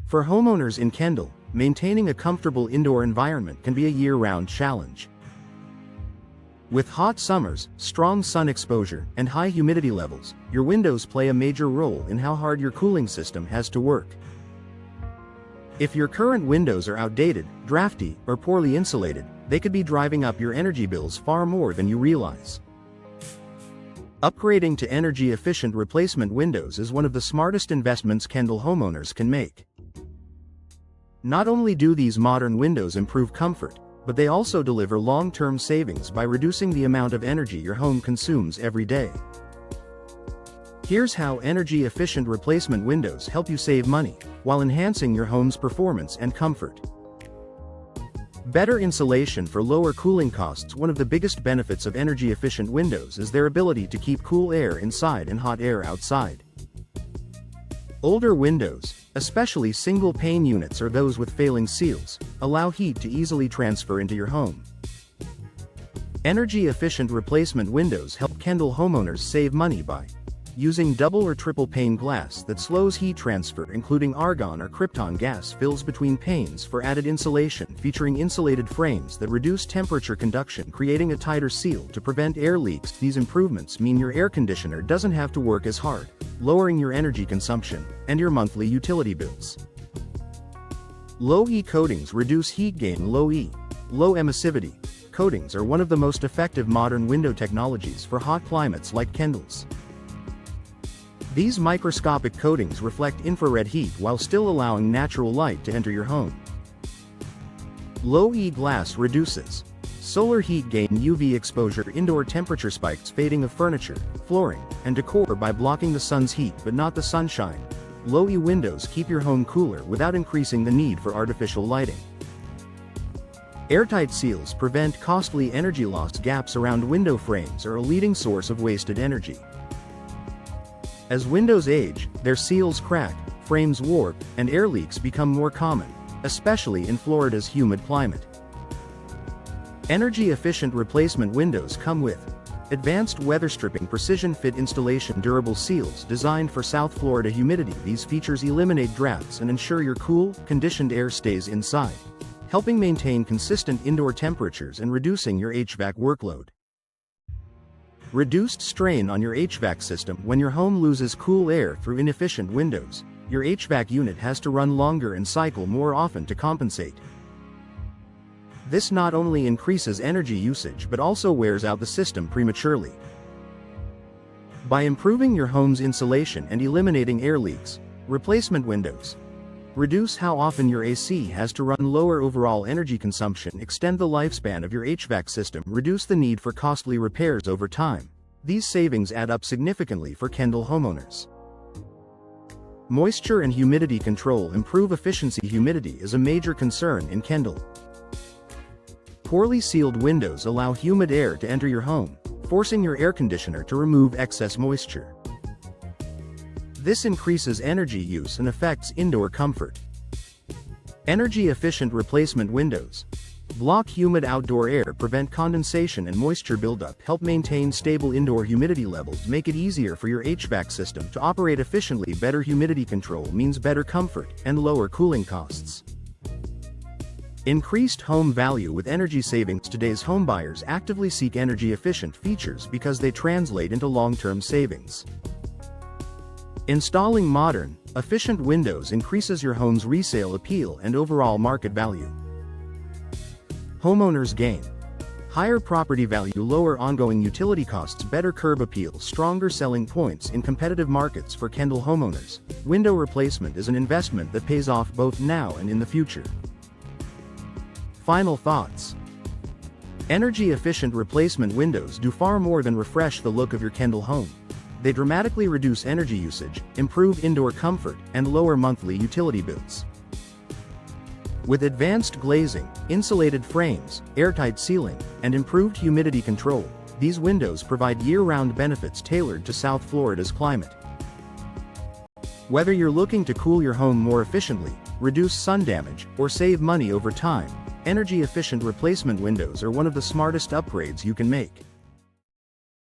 For homeowners in Kendall, maintaining a comfortable indoor environment can be a year-round challenge. With hot summers, strong sun exposure, and high humidity levels, your windows play a major role in how hard your cooling system has to work. If your current windows are outdated, drafty, or poorly insulated, they could be driving up your energy bills far more than you realize. Upgrading to energy-efficient replacement windows is one of the smartest investments Kendall homeowners can make. Not only do these modern windows improve comfort, but they also deliver long-term savings by reducing the amount of energy your home consumes every day. Here's how energy-efficient replacement windows help you save money, while enhancing your home's performance and comfort. Better insulation for lower cooling costs. One of the biggest benefits of energy-efficient windows is their ability to keep cool air inside and hot air outside. Older windows, especially single-pane units or those with failing seals, allow heat to easily transfer into your home. Energy-efficient replacement windows help Kendall homeowners save money by using double or triple pane glass that slows heat transfer, including argon or krypton gas fills between panes for added insulation, featuring insulated frames that reduce temperature conduction, creating a tighter seal to prevent air leaks. These improvements mean your air conditioner doesn't have to work as hard, lowering your energy consumption and your monthly utility bills. Low E coatings reduce heat gain. Low emissivity coatings are one of the most effective modern window technologies for hot climates like Kendall's. These microscopic coatings reflect infrared heat while still allowing natural light to enter your home. Low E glass reduces solar heat gain, UV exposure, indoor temperature spikes, fading of furniture, flooring, and decor by blocking the sun's heat but not the sunshine. Low E windows keep your home cooler without increasing the need for artificial lighting. Airtight seals prevent costly energy loss. Gaps around window frames are a leading source of wasted energy. As windows age, their seals crack, frames warp, and air leaks become more common, especially in Florida's humid climate. Energy-efficient replacement windows come with advanced weather stripping, precision fit installation, durable seals designed for South Florida humidity. These features eliminate drafts and ensure your cool, conditioned air stays inside, helping maintain consistent indoor temperatures and reducing your HVAC workload. Reduced strain on your HVAC system. When your home loses cool air through inefficient windows, your HVAC unit has to run longer and cycle more often to compensate. This not only increases energy usage but also wears out the system prematurely. By improving your home's insulation and eliminating air leaks, replacement windows reduce how often your AC has to run, lower overall energy consumption, extend the lifespan of your HVAC system, reduce the need for costly repairs over time. These savings add up significantly for Kendall homeowners. Moisture and humidity control improve efficiency. Humidity is a major concern in Kendall. Poorly sealed windows allow humid air to enter your home, forcing your air conditioner to remove excess moisture. This increases energy use and affects indoor comfort. Energy-efficient replacement windows block humid outdoor air, prevent condensation and moisture buildup, help maintain stable indoor humidity levels, make it easier for your HVAC system to operate efficiently. Better humidity control means better comfort and lower cooling costs. Increased home value with energy savings. Today's homebuyers actively seek energy-efficient features because they translate into long-term savings. Installing modern, efficient windows increases your home's resale appeal and overall market value. Homeowners gain higher property value, lower ongoing utility costs, better curb appeal, stronger selling points in competitive markets. For Kendall homeowners, window replacement is an investment that pays off both now and in the future. Final thoughts. Energy-efficient replacement windows do far more than refresh the look of your Kendall home. They dramatically reduce energy usage, improve indoor comfort, and lower monthly utility bills. With advanced glazing, insulated frames, airtight sealing, and improved humidity control, these windows provide year-round benefits tailored to South Florida's climate. Whether you're looking to cool your home more efficiently, reduce sun damage, or save money over time, energy-efficient replacement windows are one of the smartest upgrades you can make.